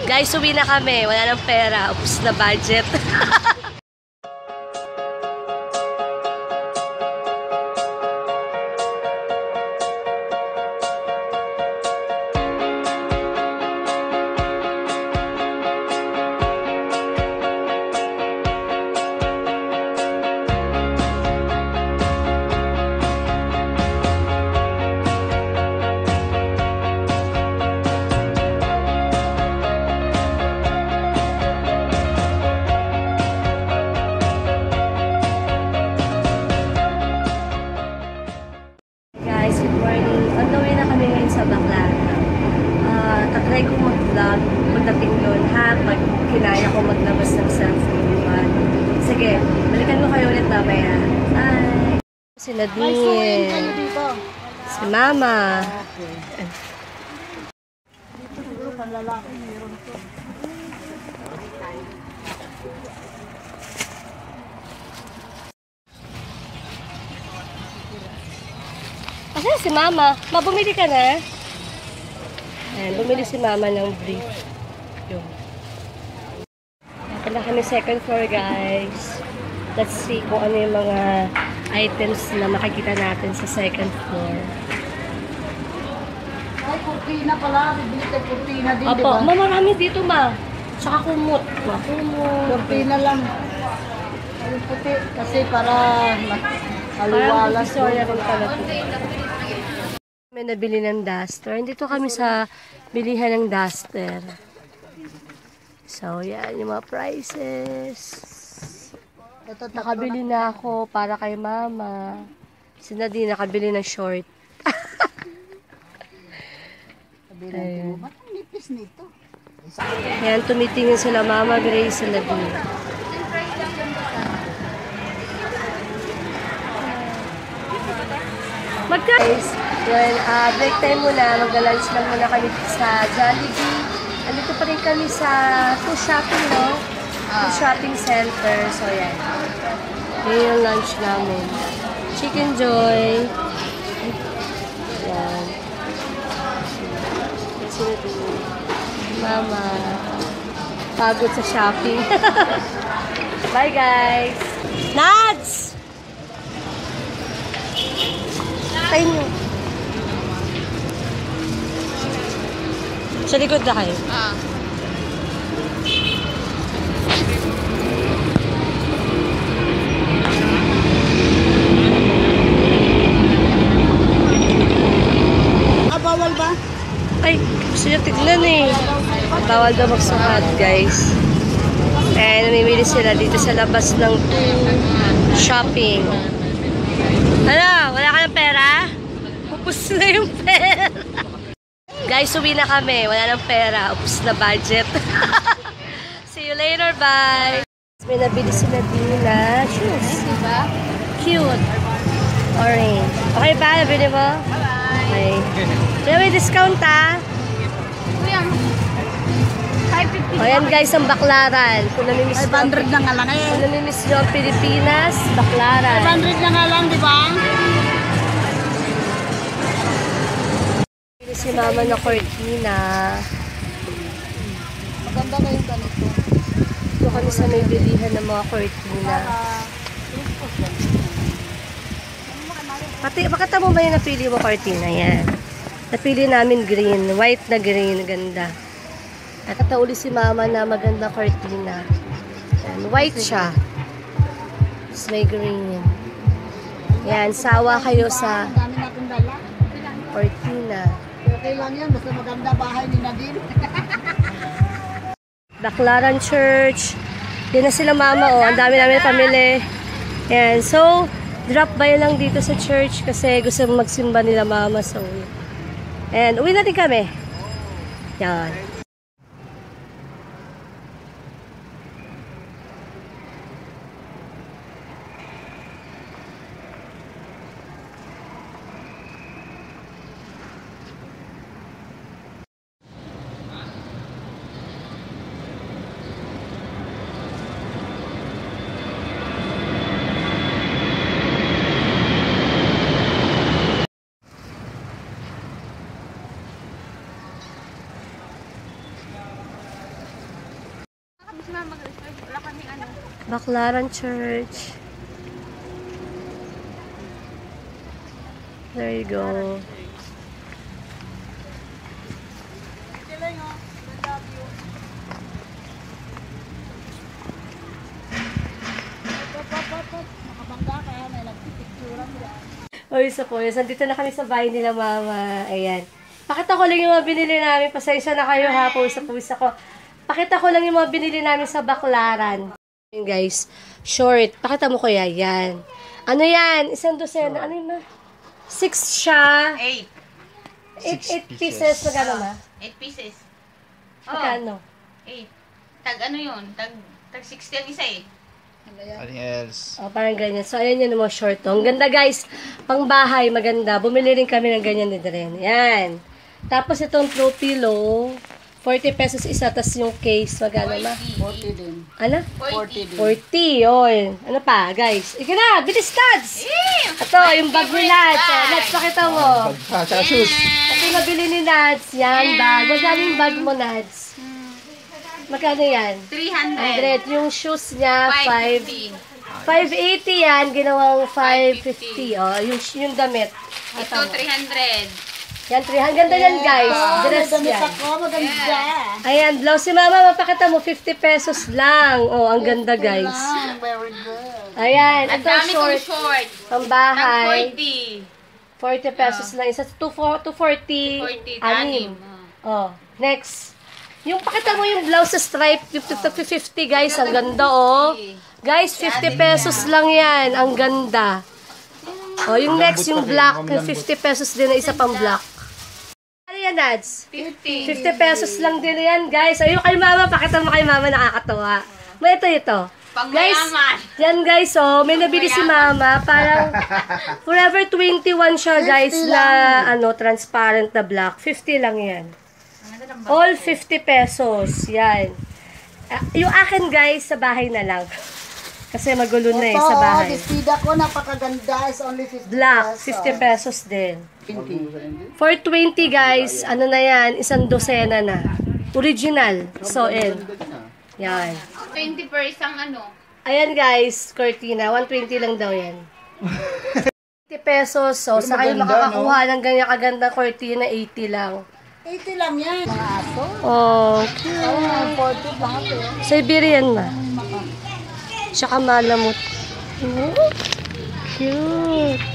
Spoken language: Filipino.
Guys, uwi na kami. Wala nang pera. Upos na budget. Tatry ko mag-vlog pagdating doon ha, pag kinaya ko maglabas ng cellphone. Sige, balikan ko kayo ulit mamaya. Bye! Si Nadine. Si Mama. Dito siguro panlalaki meron to. Asan si Mama? Ma, bumili ka na? Ayan, bumili si Mama ng brief. Yun. Punta kami second floor, guys. Let's see kung ano yung mga items na makikita natin sa second floor. Ay, kurtina pala. Bibili tayo kurtina din, Opo, diba? Ma, marami dito, Ma. Tsaka kumot. Ma, kumot. Kurtina lang. Ay, puti. Kasi para Parang maliwalas. Victoria rin pala. May nabili ng duster. Dito kami sa bilihan ng duster. So, yan yung mga prices. Ito, Nakabili na ako para kay Mama. Si Nadine nakabili ng short. Ayun. Ba't ang nipis nito? Yan, tumitingin sila Mama Grace sa Nadine. Guys, well, break time muna. Mag-lunch lang muna kami sa Jollibee. Andito pa rin kami sa Two Shopping, no? Two Shopping Center. So, yan. Yan yung lunch namin. Chicken Joy. Yan. Sino dito? Mama. Pagod sa shopping. Bye, guys. Nads! Kain nyo. Sa likod na kayo. Bawal ba? Ay, gusto nyo tignan eh. Bawal daw magsukat, guys. Eh, namimili sila dito sa labas ng shopping. Ano? Wala ka ng pera? Upos na yung pera. Guys, uwi na kami. Wala ng pera. Upos na budget. See you later. Bye. May nabili sila din na shoes. Diba? Cute. Orange. Okay ba? Nabili mo? Okay. May discount ha? O yan guys, ang Baklaran. Kung namimiss 500 na nga lang eh. Kung namimiss nyo ang Pilipinas, Baklaran. 500 na nga lang, di ba? Pili si Mama na cortina. Maganda na yung ganito. Ito kami sa may bilihan ng mga cortina. Pati, bakit mo ba yung napili mo cortina? Yan. Napili namin green. White na green. Ganda. At natauli si Mama na maganda cortina. Yan. White siya. Tapos may green. Yan. Sawa kayo sa Ang dami natin dala. cortina. Okay lang yan. Basta maganda bahay ni Nadine. Baklaran Church. Yan na sila Mama. Oh. Ang dami namin pamili. Yan. So, drop by lang dito sa church kasi gusto magsimba nila Mama. So, and uwi natin kami. Yan. si mama mag-reserve. Wala kami ano. Baclaran Church. There you go. Nakabangga kaya may nagpipicturan mo. O, isa po. Nandito na kami sa bahay nila, Mama. Ayan. Pakita ko lang yung mga binili namin. Pasensya na kayo ha, pusa ko. Pakita ko lang yung mga binili namin sa Baclaran. Ayan, guys. Short. Pakita mo kuya. Yan. Ano yan? Isang dosena. Ano yun na? 6 siya. 8 pieces. Magkano ma? 8 pieces. Magkano? 8. Tag ano yun? Tag 60 ang isa eh. Anything else? O, parang ganyan. So, ayan yun yung mga short. Ang ganda, guys. Pang bahay, maganda. Bumili rin kami ng ganyan din rin. Yan. Tapos itong throw pillow, 40 pesos isa. Tapos yung case, magkano ma? 40 din. Ano? 40 din. 40, yun. Ano pa, guys? Ika na, bilis, Nads! Ito, yung bag ni Nads. Oh, Nads, pakita mo. Tsaka shoes. Ito yung nabili ni Nads. Yan, bag. Magkano yung bag mo, Nads? Magkano yan? 300. 100. Yung shoes niya, 550. 580 yan, ginawang 550. Oh, yung damit. Ito 300. Yan, 300. Ganda yan, guys. Dress Damit yan. ako, maganda. Ayan, blouse si Mama, mapakita mo, 50 pesos lang. Oh, ang ganda, guys. Ah, very good. Ayan, Ang ito dami kong short. short. Pambahay. Tag 40. 40 pesos lang. Isa 240. 40. Anim. Oh, next. Yung pakita mo yung blouse sa stripe, 50, guys. Ang ganda, oh. Guys, 50 pesos lang yan. Ang ganda. Oh, yung next, yung black, yung 50 pesos din na isa pang black. Ano yan, Nads? 50. 50 pesos lang din yan, guys. Ayun kay Mama, pakita mo kay Mama, nakakatawa. May ito. Guys, Pangmayaman. yan guys, oh, may nabili si Mama, parang Forever 21 siya, guys, na ano, transparent na black. 50 lang yan. All 50 pesos. Yan. Yung akin, guys, sa bahay na lang. Kasi magulo na eh, sa bahay. Despida ko, napakaganda. Is only 50 Black, pesos. 50 pesos din. 20. For 20, guys, ano na yan, isang dosena na. Original. So, yan. 20 per isang ano. Ayan, guys, cortina. 120 lang daw yan. 50 pesos. So, sa kayo makakakuha ng ganyan kaganda cortina, 80 lang. 80 lang yan. Mga aso. Oh, cute. Oh, 40 lahat eh. Siberian na. Tsaka malamut. Oh, cute.